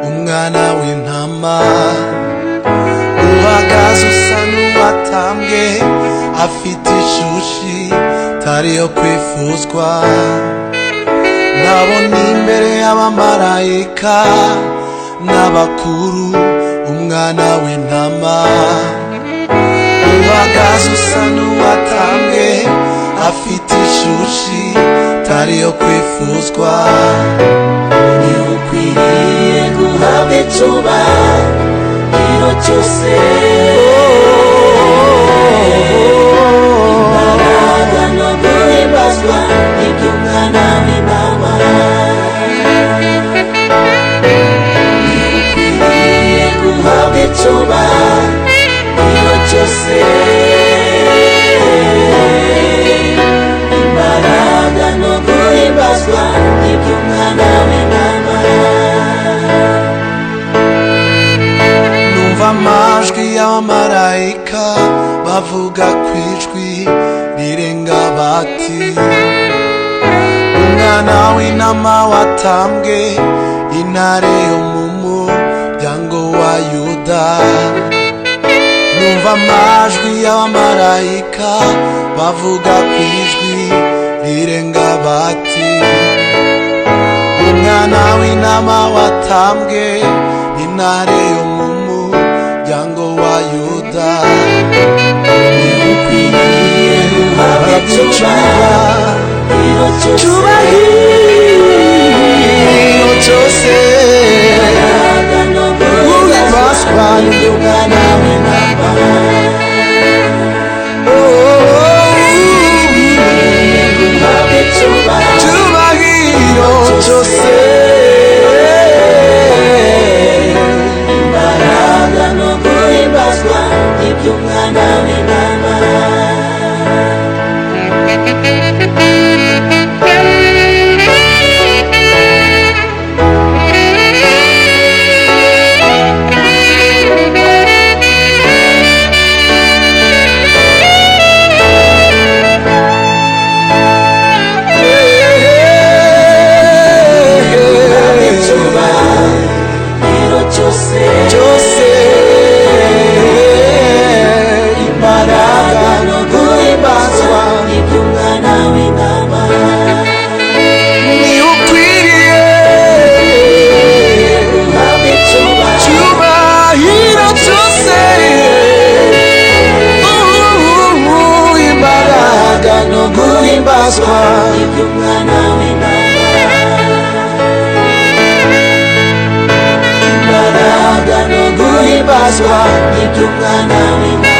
umwana w'intama uhagaze usa n'uwatambwe afite ishushi tariyo kwifuzwa nabona imbere y'abamarayika n'abakuru umwana w'intama uhagaze usa n'uwatambwe afite ishushi tariyo kwifuzwa ni ukwiriye guhabwa icyubahiro cyose imbaraga no guhimbazwa iby'umwana w'intama ni ukwiriye guhabwa icyubahiro cyose imbaraga no guhimbazwa iby'umwana w'intama numva amajwi y'abamarayika bavuga ku ijwi rirenga bati umwana w'intama watambwe intare yo mu muryango wa Yuda numva amajwi y'abamarayika bavuga ku ijwi rirenga bati umwana w'intama watambwe intare yo mu muryango wa Yuda ni ukwiriye guhabwa icyubahiro cyose imbaraga no guhimbazwa iby'umwana w'intama icyubahiro cyose imbaraga no guhimbazwa iby'umwana w'intama cyose imbaraga no guhimbazwa iby'umwana w'intama ni ukwiriye guhabwa icyubahiro cyose imbaraga no guhimbazwa iby'umwana w'intama imbaraga no guhimbazwa iby'umwana w'intama